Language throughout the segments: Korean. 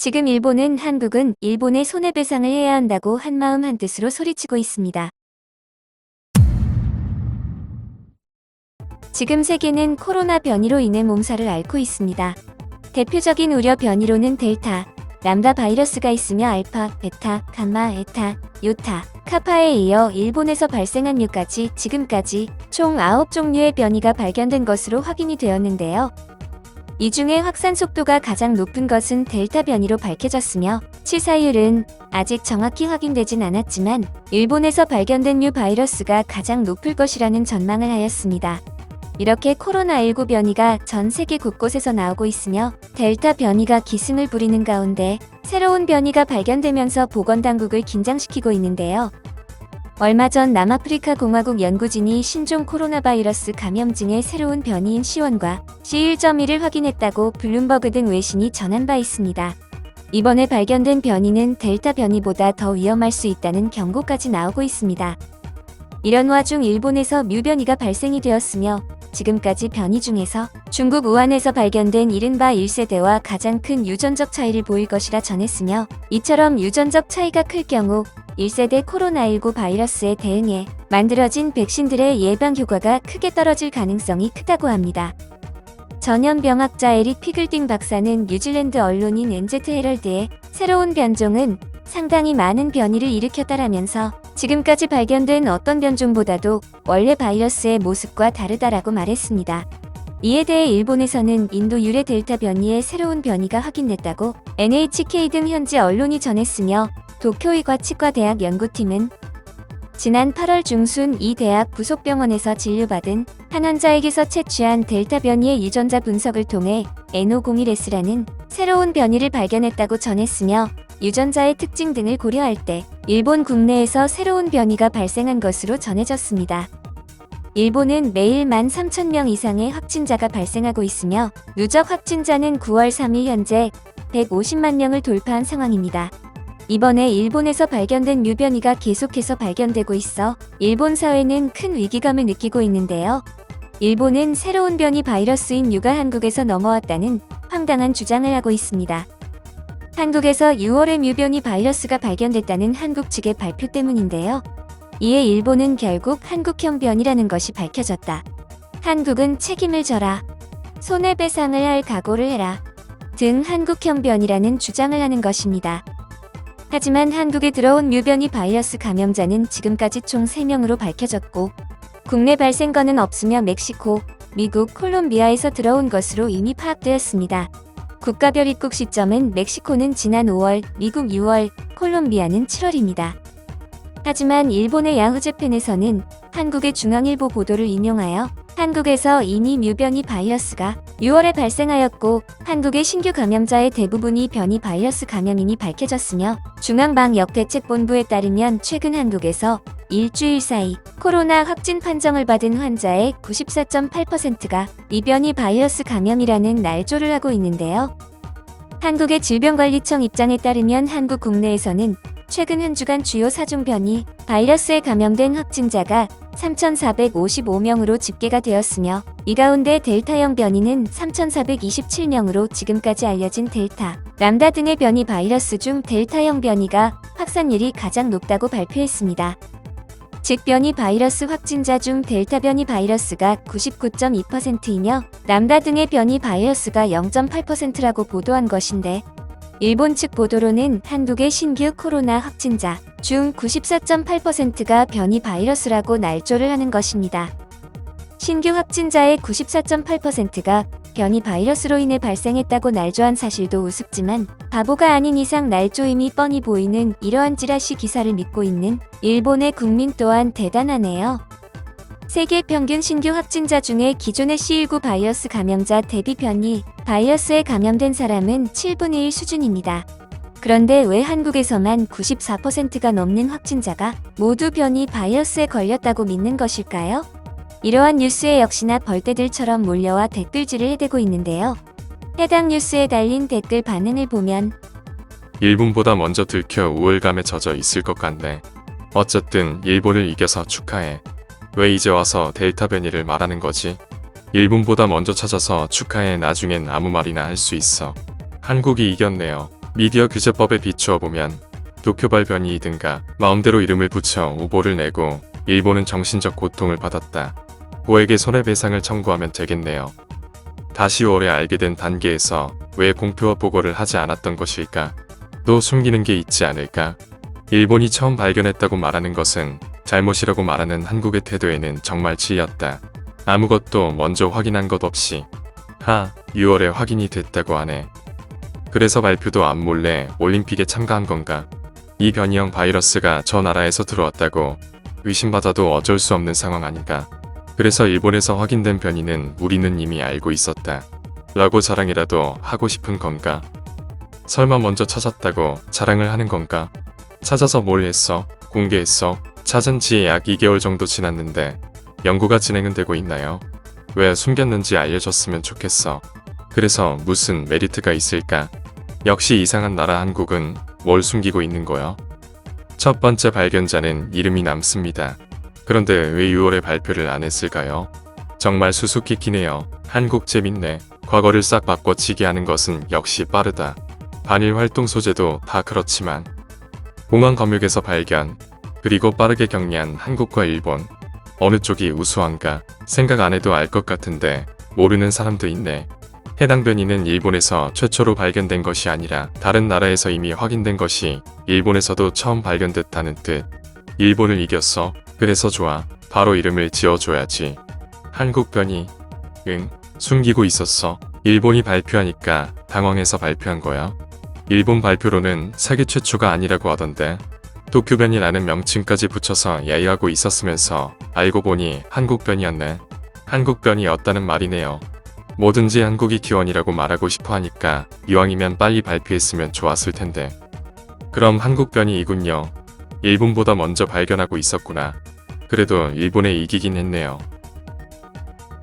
지금 한국은 일본에 손해배상을 해야 한다고 한마음 한뜻으로 소리치고 있습니다. 지금 세계는 코로나 변이로 인해 몸살을 앓고 있습니다. 대표적인 우려 변이로는 델타, 람다 바이러스가 있으며 알파, 베타, 감마, 에타, 요타, 카파에 이어 일본에서 발생한 류까지 지금까지 총 9종류의 변이가 발견된 것으로 확인이 되었는데요. 이 중에 확산 속도가 가장 높은 것은 델타 변이로 밝혀졌으며 치사율은 아직 정확히 확인되진 않았지만 일본에서 발견된 류 바이러스가 가장 높을 것이라는 전망을 하였습니다. 이렇게 코로나19 변이가 전 세계 곳곳에서 나오고 있으며 델타 변이가 기승을 부리는 가운데 새로운 변이가 발견되면서 보건당국을 긴장시키고 있는데요. 얼마 전 남아프리카 공화국 연구진이 신종 코로나 바이러스 감염증의 새로운 변이인 C1과 C1.1을 확인했다고 블룸버그 등 외신이 전한 바 있습니다. 이번에 발견된 변이는 델타 변이보다 더 위험할 수 있다는 경고까지 나오고 있습니다. 이런 와중 일본에서 뮤 변이가 발생이 되었으며 지금까지 변이 중에서 중국 우한에서 발견된 이른바 1세대와 가장 큰 유전적 차이를 보일 것이라 전했으며 이처럼 유전적 차이가 클 경우 1세대 코로나19 바이러스에 대응해 만들어진 백신들의 예방 효과가 크게 떨어질 가능성이 크다고 합니다. 전염병학자 에릭 피글딩 박사는 뉴질랜드 언론인 NZ 헤럴드에 새로운 변종은 상당히 많은 변이를 일으켰다라면서 지금까지 발견된 어떤 변종보다도 원래 바이러스의 모습과 다르다라고 말했습니다. 이에 대해 일본에서는 인도 유래 델타 변이의 새로운 변이가 확인됐다고 NHK 등 현지 언론이 전했으며 도쿄의과 치과대학 연구팀은 지난 8월 중순 이 대학 부속병원에서 진료받은 한 환자에게서 채취한 델타 변이의 유전자 분석을 통해 N501S라는 새로운 변이를 발견했다고 전했으며 유전자의 특징 등을 고려할 때 일본 국내에서 새로운 변이가 발생한 것으로 전해졌습니다. 일본은 매일 13,000명 이상의 확진자가 발생하고 있으며 누적 확진자는 9월 3일 현재 150만 명을 돌파한 상황입니다. 이번에 일본에서 발견된 뮤 변이가 계속해서 발견되고 있어 일본 사회는 큰 위기감을 느끼고 있는데요. 일본은 새로운 변이 바이러스인 뮤가 한국에서 넘어왔다는 황당한 주장을 하고 있습니다. 한국에서 6월에 뮤 변이 바이러스가 발견됐다는 한국 측의 발표 때문인데요. 이에 일본은 결국 한국형 변이라는 것이 밝혀졌다. 한국은 책임을 져라. 손해배상을 할 각오를 해라. 등 한국형 변이라는 주장을 하는 것입니다. 하지만 한국에 들어온 뮤 변이 바이러스 감염자는 지금까지 총 3명으로 밝혀졌고 국내 발생 건은 없으며 멕시코, 미국, 콜롬비아에서 들어온 것으로 이미 파악되었습니다. 국가별 입국 시점은 멕시코는 지난 5월, 미국 6월, 콜롬비아는 7월입니다. 하지만 일본의 야후재팬에서는 한국의 중앙일보 보도를 인용하여 한국에서 이미 뮤 변이 바이러스가 6월에 발생하였고 한국의 신규 감염자의 대부분이 변이 바이러스 감염임이 밝혀졌으며 중앙방역대책본부에 따르면 최근 한국에서 일주일 사이 코로나 확진 판정을 받은 환자의 94.8%가 이 변이 바이러스 감염이라는 날조를 하고 있는데요. 한국의 질병관리청 입장에 따르면 한국 국내에서는 최근 한 주간 주요 4종 변이 바이러스에 감염된 확진자가 3,455명으로 집계가 되었으며 이 가운데 델타형 변이는 3,427명으로 지금까지 알려진 델타, 람다 등의 변이 바이러스 중 델타형 변이가 확산률이 가장 높다고 발표했습니다. 즉 변이 바이러스 확진자 중 델타 변이 바이러스가 99.2%이며 람다 등의 변이 바이러스가 0.8%라고 보도한 것인데 일본 측 보도로는 한국의 신규 코로나 확진자 중 94.8%가 변이 바이러스라고 날조를 하는 것입니다. 신규 확진자의 94.8%가 변이 바이러스로 인해 발생했다고 날조한 사실도 우습지만 바보가 아닌 이상 날조임이 뻔히 보이는 이러한 찌라시 기사를 믿고 있는 일본의 국민 또한 대단하네요. 세계 평균 신규 확진자 중에 기존의 C19 바이러스 감염자 대비 변이 바이러스에 감염된 사람은 7분의 1 수준입니다. 그런데 왜 한국에서만 94%가 넘는 확진자가 모두 변이 바이러스에 걸렸다고 믿는 것일까요? 이러한 뉴스에 역시나 벌떼들처럼 몰려와 댓글질을 해대고 있는데요. 해당 뉴스에 달린 댓글 반응을 보면 일본보다 먼저 들켜 우울감에 젖어 있을 것 같네. 어쨌든 일본을 이겨서 축하해. 왜 이제 와서 델타 변이를 말하는 거지? 일본보다 먼저 찾아서 축하해. 나중엔 아무 말이나 할 수 있어. 한국이 이겼네요. 미디어 규제법에 비추어 보면 도쿄발 변이이든가 마음대로 이름을 붙여 오보를 내고 일본은 정신적 고통을 받았다. 고에게 손해배상을 청구하면 되겠네요. 다시 올해 알게 된 단계에서 왜 공표와 보고를 하지 않았던 것일까? 또 숨기는 게 있지 않을까? 일본이 처음 발견했다고 말하는 것은 잘못이라고 말하는 한국의 태도에는 정말 치이었다. 아무것도 먼저 확인한 것 없이 6월에 확인이 됐다고 하네. 그래서 발표도 안 몰래 올림픽에 참가한 건가? 이 변이형 바이러스가 저 나라에서 들어왔다고 의심받아도 어쩔 수 없는 상황 아닌가? 그래서 일본에서 확인된 변이는 우리는 이미 알고 있었다. 라고 자랑이라도 하고 싶은 건가? 설마 먼저 찾았다고 자랑을 하는 건가? 찾아서 뭘 했어? 공개했어? 찾은 지 약 2개월 정도 지났는데 연구가 진행은 되고 있나요? 왜 숨겼는지 알려줬으면 좋겠어. 그래서 무슨 메리트가 있을까? 역시 이상한 나라 한국은 뭘 숨기고 있는 거야? 첫 번째 발견자는 이름이 남습니다. 그런데 왜 6월에 발표를 안 했을까요? 정말 수수께끼네요. 한국 재밌네. 과거를 싹 바꿔치기 하는 것은 역시 빠르다. 반일 활동 소재도 다 그렇지만 공항 검역에서 발견, 그리고 빠르게 격리한 한국과 일본. 어느 쪽이 우수한가 생각 안 해도 알 것 같은데 모르는 사람도 있네. 해당 변이는 일본에서 최초로 발견된 것이 아니라 다른 나라에서 이미 확인된 것이 일본에서도 처음 발견됐다는 뜻. 일본을 이겼어. 그래서 좋아. 바로 이름을 지어줘야지. 한국 변이. 응, 숨기고 있었어. 일본이 발표하니까 당황해서 발표한 거야. 일본 발표로는 세계 최초가 아니라고 하던데. 도쿄변이라는 명칭까지 붙여서 야유하고 있었으면서 알고 보니 한국변이었네. 한국변이었다는 말이네요. 뭐든지 한국이 기원이라고 말하고 싶어 하니까 이왕이면 빨리 발표했으면 좋았을 텐데. 그럼 한국변이이군요. 일본보다 먼저 발견하고 있었구나. 그래도 일본에 이기긴 했네요.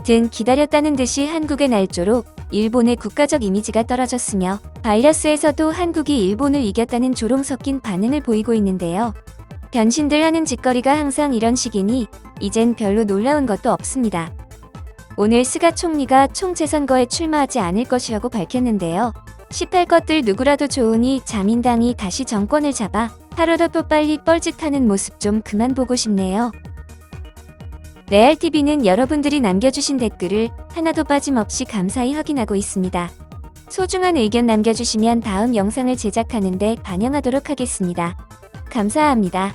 등 기다렸다는 듯이 한국의 날조록 일본의 국가적 이미지가 떨어졌으며 바이러스에서도 한국이 일본을 이겼다는 조롱 섞인 반응을 보이고 있는데요. 변신들 하는 짓거리가 항상 이런 식이니 이젠 별로 놀라운 것도 없습니다. 오늘 스가 총리가 총재선거에 출마하지 않을 것이라고 밝혔는데요. 18것들 누구라도 좋으니 자민당이 다시 정권을 잡아 하루라도 빨리 뻘짓하는 모습 좀 그만 보고 싶네요. 레알TV는 여러분들이 남겨주신 댓글을 하나도 빠짐없이 감사히 확인하고 있습니다. 소중한 의견 남겨주시면 다음 영상을 제작하는 데 반영하도록 하겠습니다. 감사합니다.